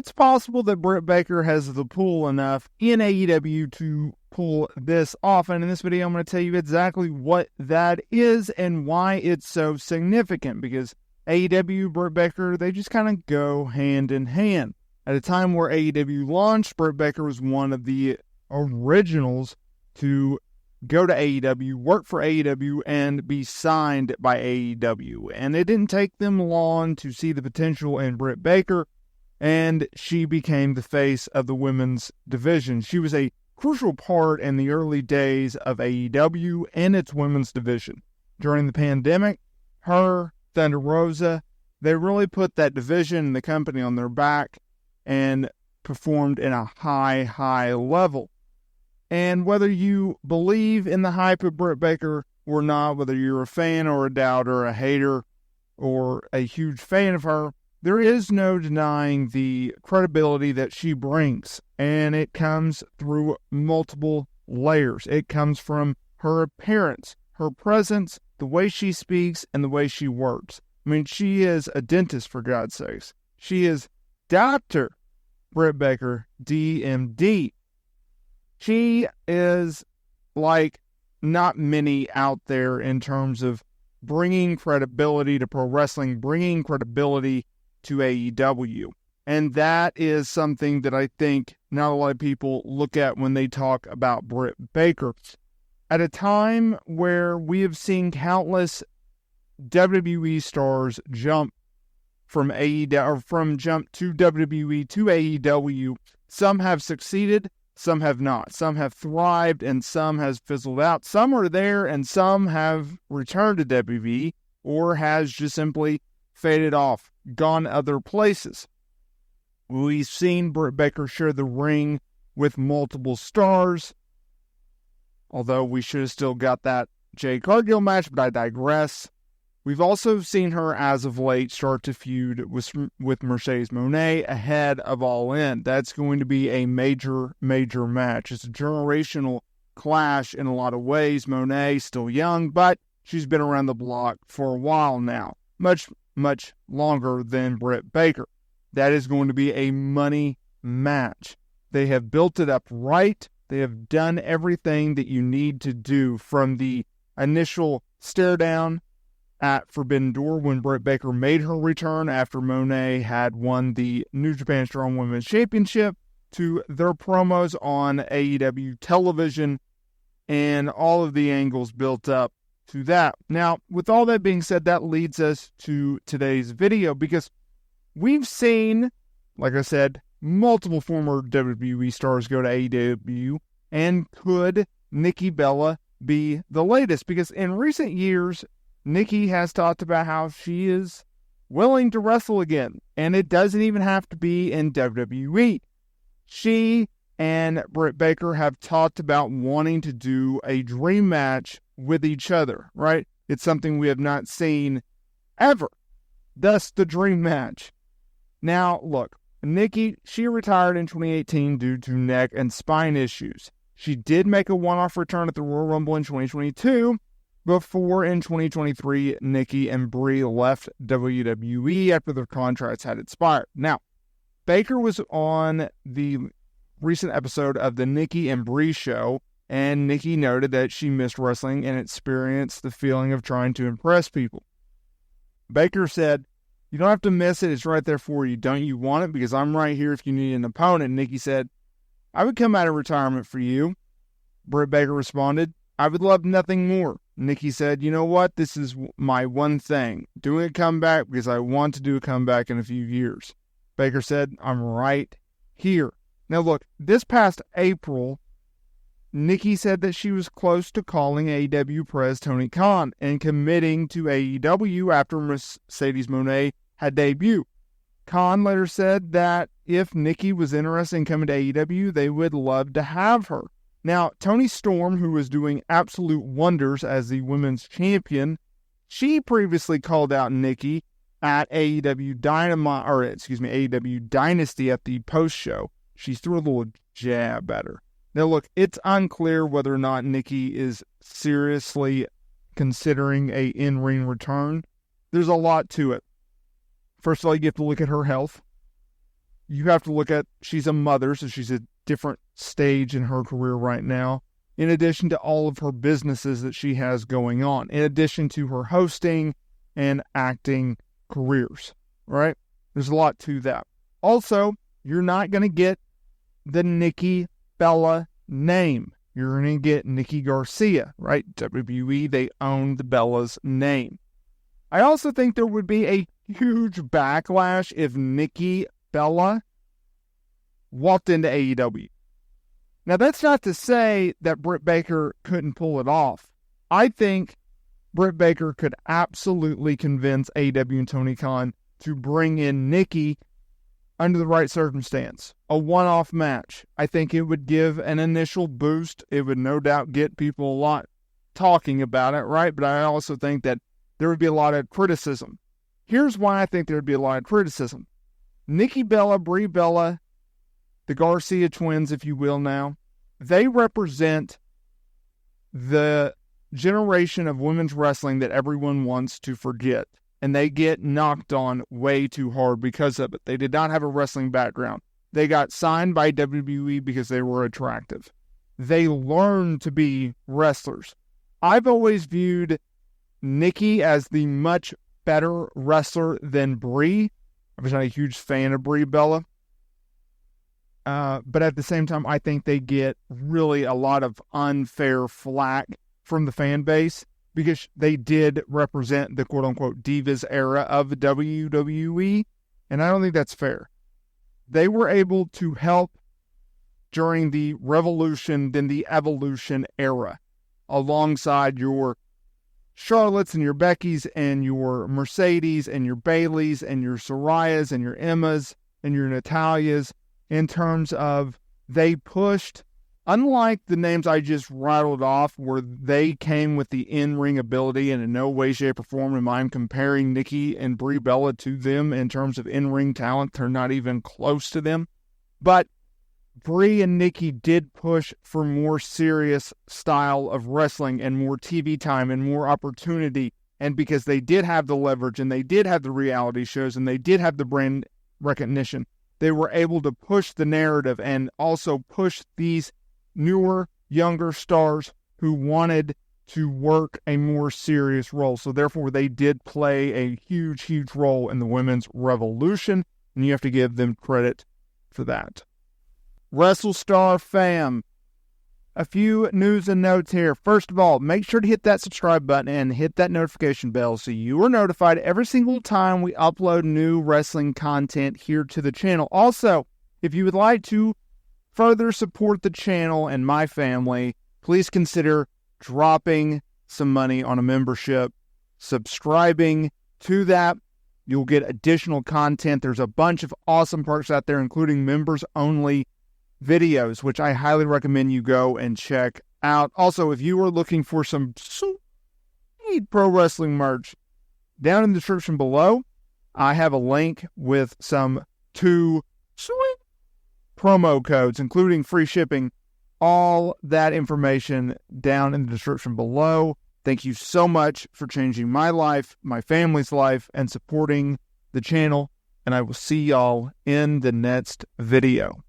it's possible that Britt Baker has the pull enough in AEW to pull this off. And in this video, I'm going to tell you exactly what that is and why it's so significant. Because AEW, Britt Baker, they just kind of go hand in hand. At a time where AEW launched, Britt Baker was one of the originals to go to AEW, work for AEW, and be signed by AEW. And it didn't take them long to see the potential in Britt Baker, and she became the face of the women's division. She was a crucial part in the early days of AEW and its women's division. During the pandemic, her, Thunder Rosa, they really put that division and the company on their back and performed in a high level. And whether you believe in the hype of Britt Baker or not, whether you're a fan or a doubter, a hater, or a huge fan of her, there is no denying the credibility that she brings. And it comes through multiple layers. It comes from her appearance, her presence, the way she speaks, and the way she works. I mean, she is a dentist, for God's sakes. She is Dr. Britt Baker, DMD. She is like not many out there in terms of bringing credibility to pro wrestling, bringing credibility to AEW. And that is something that I think not a lot of people look at when they talk about Britt Baker. At a time where we have seen countless WWE stars jump from AEW, or from jump to WWE to AEW, some have succeeded, some have not. Some have thrived and some has fizzled out. Some are there and some have returned to WWE or has just simply faded off, gone other places. We've seen Britt Baker share the ring with multiple stars, although we should have still got that Jade Cargill match, but I digress. We've also seen her, as of late, start to feud with Mercedes Moné ahead of All In. That's going to be a major match. It's a generational clash in a lot of ways. Moné, still young, but she's been around the block for a while now. Much longer than Britt Baker. That is going to be a money match. They have built it up right. They have done everything that you need to do, from the initial stare down at Forbidden Door when Britt Baker made her return after Moné had won the New Japan Strong Women's Championship, to their promos on AEW television and all of the angles built up to that. Now, with all that being said, that leads us to today's video, because we've seen, like I said, multiple former WWE stars go to AEW, and could Nikki Bella be the latest? Because in recent years, Nikki has talked about how she is willing to wrestle again, and it doesn't even have to be in WWE. She and Britt Baker have talked about wanting to do a dream match with each other, right? It's something we have not seen ever. Thus, the dream match. Now, look, Nikki, she retired in 2018 due to neck and spine issues. She did make a one-off return at the Royal Rumble in 2022, before in 2023, Nikki and Brie left WWE after their contracts had expired. Now, Baker was on the recent episode of the Nikki and Brie show, and Nikki noted that she missed wrestling and experienced the feeling of trying to impress people. Baker said, "You don't have to miss it, it's right there for you. Don't you want it? Because I'm right here if you need an opponent." Nikki said, "I would come out of retirement for you." Britt Baker responded, "I would love nothing more." Nikki said, "You know what? This is my one thing. Doing a comeback because I want to do a comeback in a few years." Baker said, "I'm right here." Now look, this past April, Nikki said that she was close to calling AEW Prez Tony Khan and committing to AEW after Mercedes Moné had debuted. Khan later said that if Nikki was interested in coming to AEW, they would love to have her. Now, Toni Storm, who was doing absolute wonders as the women's champion, she previously called out Nikki at AEW Dynasty at the post show. She threw a little jab at her. Now, look, it's unclear whether or not Nikki is seriously considering a in-ring return. There's a lot to it. First of all, you have to look at her health. you have to look at, she's a mother, so she's a different stage in her career right now, in addition to all of her businesses that she has going on, in addition to her hosting and acting careers, right? There's a lot to that. Also, you're not going to get the Nikki Bella name. You're going to get Nikki Garcia, right? WWE, they own the Bella's name. I also think there would be a huge backlash if Nikki Bella walked into AEW. Now, that's not to say that Britt Baker couldn't pull it off. I think Britt Baker could absolutely convince AEW and Tony Khan to bring in Nikki under the right circumstance. A one-off match. I think it would give an initial boost. It would no doubt get people a lot talking about it, right? But I also think that there would be a lot of criticism. Here's why I think there would be a lot of criticism. Nikki Bella, Brie Bella, the Garcia twins, if you will now, they represent the generation of women's wrestling that everyone wants to forget. And they get knocked on way too hard because of it. They did not have a wrestling background. They got signed by WWE because they were attractive. They learned to be wrestlers. I've always viewed Nikki as the much better wrestler than Brie. I was not a huge fan of Brie Bella. But at the same time, I think they get really a lot of unfair flack from the fan base because they did represent the quote-unquote divas era of the WWE, and I don't think that's fair. They were able to help during the Revolution, then the Evolution era, alongside your Charlottes and your Beckys and your Mercedes and your Baileys and your Sarayas and your Emmas and your Natalias, in terms of they pushed, unlike the names I just rattled off, where they came with the in-ring ability, and in no way, shape, or form am I comparing Nikki and Brie Bella to them in terms of in-ring talent. They're not even close to them. But Brie and Nikki did push for more serious style of wrestling and more TV time and more opportunity. And because they did have the leverage and they did have the reality shows and they did have the brand recognition, they were able to push the narrative and also push these newer, younger stars who wanted to work a more serious role. So therefore, they did play a huge, huge role in the women's revolution, and you have to give them credit for that. WrestleSTAR fam, a few news and notes here. First of all, make sure to hit that subscribe button and hit that notification bell so you are notified every single time we upload new wrestling content here to the channel. Also, if you would like to further support the channel and my family, please consider dropping some money on a membership, subscribing to that. You'll get additional content. There's a bunch of awesome perks out there, including members-only videos, which I highly recommend you go and check out. Also, if you are looking for some sweet pro wrestling merch, down in the description below, I have a link with some 2 sweet promo codes, including free shipping. All that information down in the description below. Thank you so much for changing my life, my family's life, and supporting the channel. And I will see y'all in the next video.